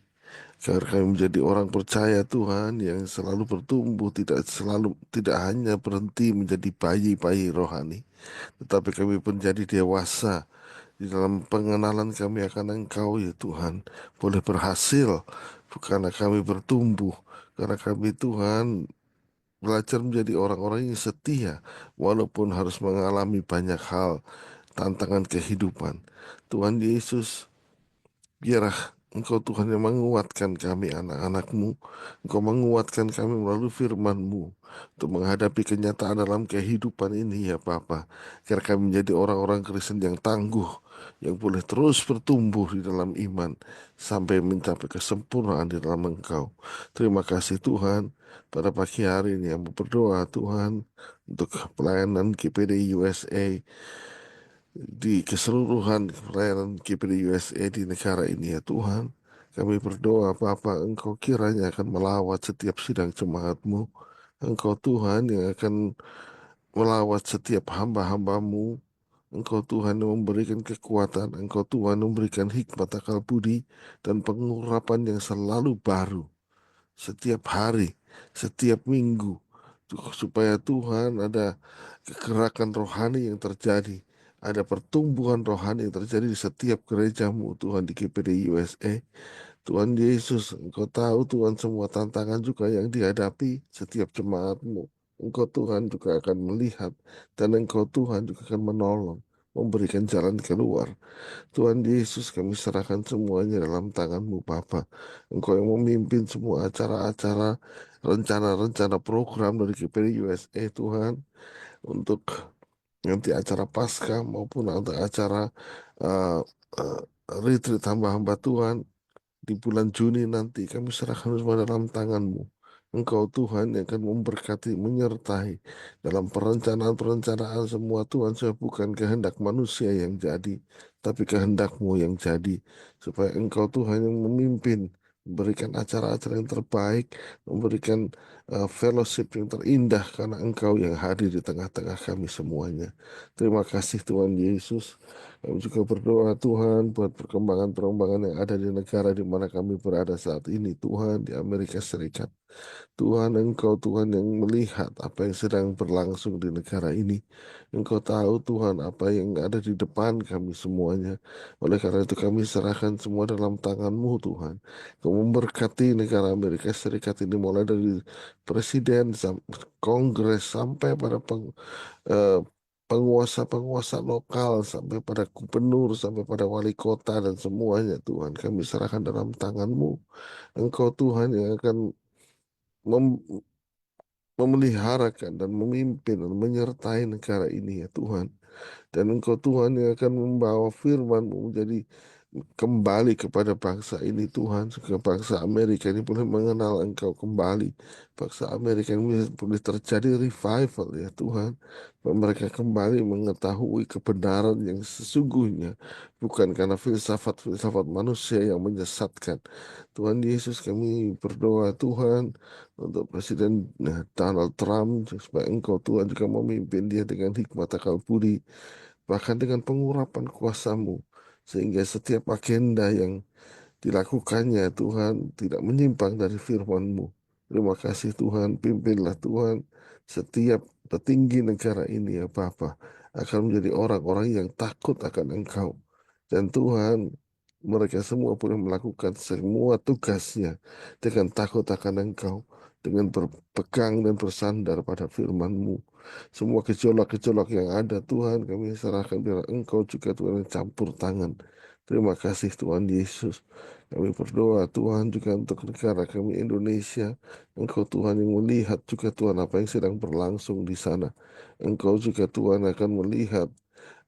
Agar kami menjadi orang percaya Tuhan yang selalu bertumbuh, tidak hanya berhenti menjadi bayi-bayi rohani, tetapi kami menjadi dewasa di dalam pengenalan kami akan Engkau ya Tuhan. Boleh berhasil karena kami bertumbuh, karena kami Tuhan belajar menjadi orang-orang yang setia walaupun harus mengalami banyak hal, tantangan kehidupan. Tuhan Yesus, biarlah Engkau Tuhan yang menguatkan kami anak-anak-Mu. Engkau menguatkan kami melalui firman-Mu untuk menghadapi kenyataan dalam kehidupan ini ya Bapa. Agar kami menjadi orang-orang Kristen yang tangguh, yang boleh terus bertumbuh di dalam iman sampai mencapai kesempurnaan di dalam Engkau. Terima kasih Tuhan. Pada pagi hari ini yang berdoa Tuhan untuk pelayanan GPD USA di keseluruhan pelayanan GPD USA di negara ini ya Tuhan. Kami berdoa Bapa, Engkau kiranya akan melawat setiap sidang jemaat-Mu. Engkau Tuhan yang akan melawat setiap hamba-hamba-Mu. Engkau Tuhan yang memberikan kekuatan. Engkau Tuhan yang memberikan hikmat akal budi dan pengurapan yang selalu baru setiap hari, setiap minggu, supaya Tuhan ada kegerakan rohani yang terjadi, ada pertumbuhan rohani yang terjadi di setiap gerejamu Tuhan di GPD USA. Tuhan Yesus, Engkau tahu Tuhan semua tantangan juga yang dihadapi setiap jemaatmu. Engkau Tuhan juga akan melihat dan Engkau Tuhan juga akan menolong, memberikan jalan keluar. Tuhan Yesus, kami serahkan semuanya dalam tangan-Mu Bapa. Engkau yang memimpin semua acara-acara, rencana-rencana program dari GPD USA Tuhan, untuk nanti acara Paskah maupun untuk acara uh, uh, retreat hamba-hamba Tuhan di bulan Juni nanti. Kami serahkan semua dalam tangan-Mu. Engkau Tuhan yang akan memberkati, menyertai dalam perencanaan-perencanaan semua Tuhan. Saya bukan kehendak manusia yang jadi, tapi kehendak-Mu yang jadi. Supaya Engkau Tuhan yang memimpin, memberikan acara-acara yang terbaik, memberikan fellowship yang terindah karena Engkau yang hadir di tengah-tengah kami semuanya. Terima kasih Tuhan Yesus. Kami juga berdoa Tuhan buat perkembangan-perkembangan yang ada di negara di mana kami berada saat ini Tuhan, di Amerika Serikat. Tuhan, Engkau Tuhan yang melihat apa yang sedang berlangsung di negara ini. Engkau tahu Tuhan apa yang ada di depan kami semuanya. Oleh karena itu kami serahkan semua dalam tangan-Mu Tuhan. Kau memberkati negara Amerika Serikat ini mulai dari presiden, kongres sampai pada eh, penguasa-penguasa lokal, sampai pada gubernur, sampai pada wali kota dan semuanya Tuhan. Kami serahkan dalam tangan-Mu. Engkau Tuhan yang akan memeliharakan dan memimpin dan menyertai negara ini ya Tuhan. Dan Engkau Tuhan yang akan membawa firman-Mu menjadi kembali kepada bangsa ini Tuhan, supaya bangsa Amerika ini boleh mengenal Engkau kembali. Bangsa Amerika ini boleh terjadi revival ya Tuhan, supaya mereka kembali mengetahui kebenaran yang sesungguhnya, bukan karena filsafat-filsafat manusia yang menyesatkan. Tuhan Yesus, kami berdoa Tuhan untuk Presiden Donald Trump, supaya Engkau Tuhan juga memimpin dia dengan hikmat akal budi, bahkan dengan pengurapan kuasa-Mu, sehingga setiap agenda yang dilakukannya Tuhan tidak menyimpang dari firman-Mu. Terima kasih Tuhan, pimpinlah Tuhan setiap petinggi negara ini ya Bapa, akan menjadi orang-orang yang takut akan Engkau. Dan Tuhan, mereka semua boleh melakukan semua tugasnya dengan takut akan Engkau, dengan berpegang dan bersandar pada firman-Mu. Semua gejolak-gejolak yang ada Tuhan, kami serahkan biar Engkau juga Tuhan yang campur tangan. Terima kasih Tuhan Yesus. Kami berdoa Tuhan juga untuk negara kami Indonesia. Engkau Tuhan yang melihat juga Tuhan apa yang sedang berlangsung di sana. Engkau juga Tuhan akan melihat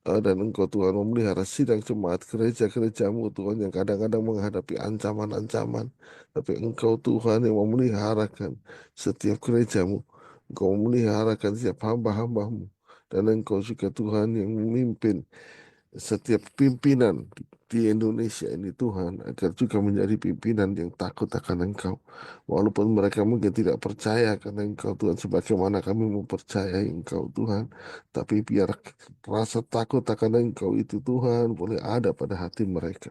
Dan Engkau Tuhan memelihara sidang jemaat gereja-gerejamu Tuhan yang kadang-kadang menghadapi ancaman-ancaman. Tapi Engkau Tuhan yang memeliharakan setiap gerejamu. Engkau memeliharakan setiap hamba-hambamu. Dan Engkau juga Tuhan yang memimpin setiap pimpinan di Indonesia ini Tuhan, agar juga menjadi pimpinan yang takut akan Engkau. Walaupun mereka mungkin tidak percaya akan Engkau Tuhan sebagaimana kami mempercayai Engkau Tuhan, tapi biar rasa takut akan Engkau itu Tuhan boleh ada pada hati mereka.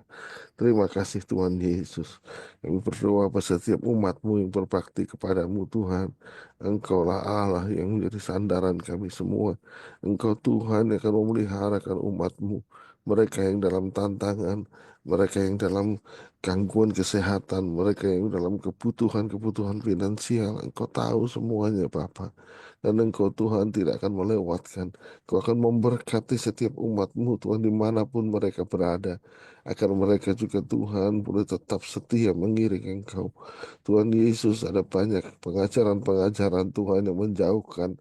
Terima kasih Tuhan Yesus. Kami berdoa pada setiap umat-Mu yang berbakti kepadamu Tuhan. Engkaulah Allah yang menjadi sandaran kami semua. Engkau Tuhan yang akan memeliharakan umat-Mu. Mereka yang dalam tantangan, mereka yang dalam gangguan kesehatan, mereka yang dalam kebutuhan-kebutuhan finansial. Engkau tahu semuanya Bapa. Dan Engkau Tuhan tidak akan melewatkan. Engkau akan memberkati setiap umat-Mu Tuhan dimanapun mereka berada, agar mereka juga Tuhan boleh tetap setia mengiring Engkau. Tuhan Yesus, ada banyak pengajaran-pengajaran Tuhan yang menjauhkan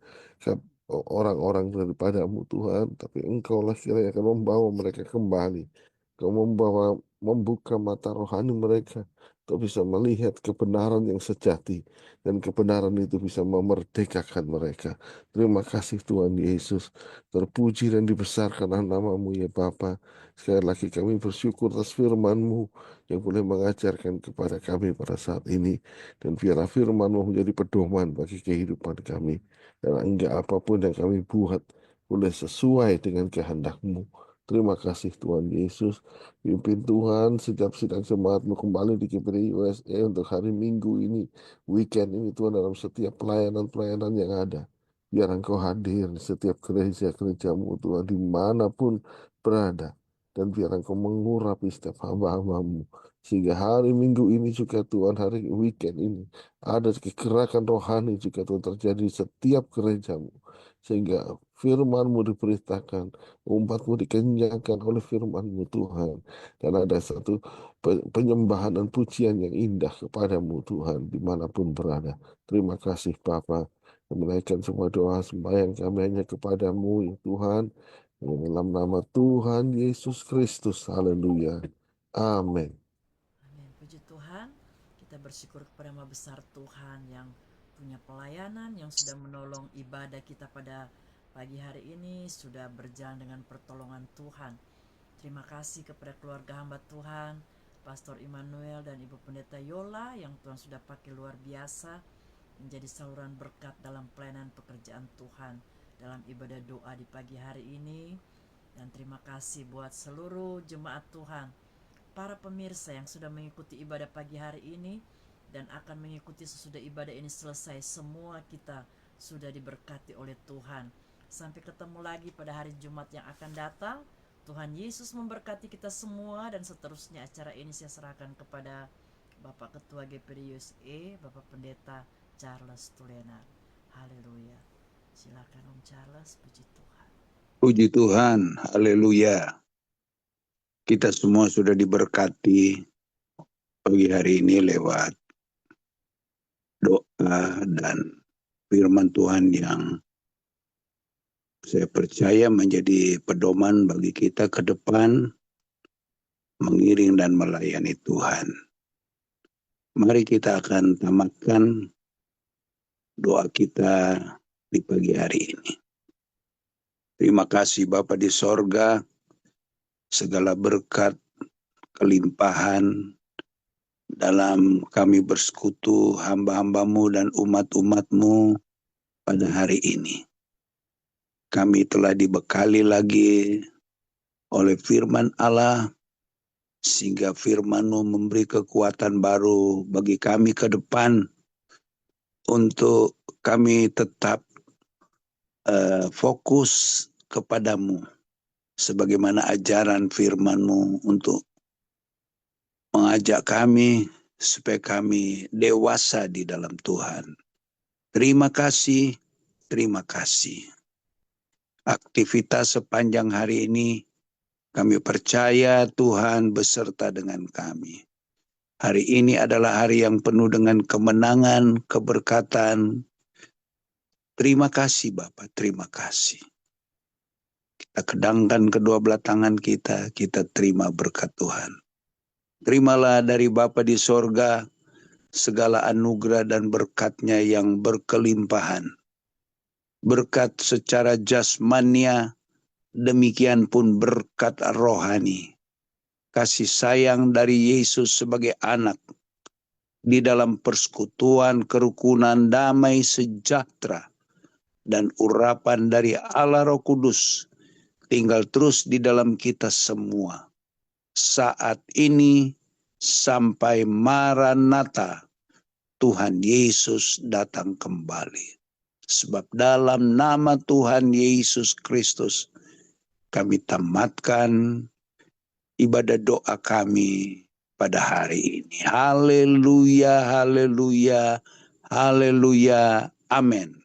orang-orang daripadamu Tuhan, tapi Engkaulah kiranya akan membawa mereka kembali. Engkau membuka mata rohani mereka, Engkau bisa melihat kebenaran yang sejati, dan kebenaran itu bisa memerdekakan mereka. Terima kasih Tuhan Yesus. Terpuji dan dibesarkan nama-Mu ya Bapa. Sekali lagi kami bersyukur atas firman-Mu yang boleh mengajarkan kepada kami pada saat ini. Dan biarlah firman-Mu menjadi pedoman bagi kehidupan kami. Dan enggak apapun yang kami buat boleh sesuai dengan kehendak-Mu. Terima kasih Tuhan Yesus. Pimpin Tuhan setiap sidang jemaat-Mu kembali di GPD USA untuk hari Minggu ini, weekend ini Tuhan, dalam setiap pelayanan-pelayanan yang ada. Biar Engkau hadir di setiap gereja-gereja-Mu Tuhan dimanapun berada. Dan biar Engkau mengurapi setiap hamba-hamba-Mu. Sehingga hari Minggu ini juga Tuhan, hari weekend ini, ada kegerakan rohani juga Tuhan terjadi di setiap gereja-Mu. Sehingga firman-Mu diberitakan, umat-Mu dikenyangkan oleh firman-Mu Tuhan. Dan ada satu penyembahan dan pujian yang indah kepadamu Tuhan, dimanapun berada. Terima kasih Bapa. Menaikkan semua doa sembahyang kami hanya kepadamu ya Tuhan. Dalam nama Tuhan Yesus Kristus. Haleluya. Amin. Amin. Puji Tuhan, kita bersyukur kepada Maha Besar Tuhan yang punya pelayanan, yang sudah menolong ibadah kita pada pagi hari ini, sudah berjalan dengan pertolongan Tuhan. Terima kasih kepada keluarga hamba Tuhan, Pastor Immanuel dan Ibu Pendeta Yola yang Tuhan sudah pakai luar biasa menjadi saluran berkat dalam pelayanan pekerjaan Tuhan dalam ibadah doa di pagi hari ini. Dan terima kasih buat seluruh jemaat Tuhan, para pemirsa yang sudah mengikuti ibadah pagi hari ini dan akan mengikuti sesudah ibadah ini selesai. Semua kita sudah diberkati oleh Tuhan. Sampai ketemu lagi pada hari Jumat yang akan datang. Tuhan Yesus memberkati kita semua, dan seterusnya acara ini saya serahkan kepada Bapak Ketua GPD USA, Bapak Pendeta Charles Tulena. Haleluya. Silakan Om Charles, puji Tuhan. Puji Tuhan, haleluya. Kita semua sudah diberkati pagi hari ini lewat doa dan firman Tuhan yang saya percaya menjadi pedoman bagi kita ke depan, mengiring dan melayani Tuhan. Mari kita akan tamatkan doa kita di pagi hari ini. Terima kasih Bapa di sorga, segala berkat, kelimpahan dalam kami bersekutu hamba-hambamu dan umat-umatmu pada hari ini. Kami telah dibekali lagi oleh firman Allah, sehingga firman-Mu memberi kekuatan baru bagi kami ke depan untuk kami tetap fokus kepadamu sebagaimana ajaran firman-Mu untuk mengajak kami supaya kami dewasa di dalam Tuhan. Terima kasih, terima kasih. Aktivitas sepanjang hari ini kami percaya Tuhan beserta dengan kami. Hari ini adalah hari yang penuh dengan kemenangan, keberkatan. Terima kasih Bapak, terima kasih. Kita kedangkan kedua belah tangan kita terima berkat Tuhan. Terimalah dari Bapa di sorga segala anugerah dan berkat-Nya yang berkelimpahan. Berkat secara jasmania, demikian pun berkat rohani. Kasih sayang dari Yesus sebagai anak di dalam persekutuan, kerukunan, damai, sejahtera, dan urapan dari Allah Roh Kudus tinggal terus di dalam kita semua. Saat ini sampai Maranatha, Tuhan Yesus datang kembali. Sebab dalam nama Tuhan Yesus Kristus, kami tamatkan ibadah doa kami pada hari ini. Haleluya, haleluya, haleluya, amin.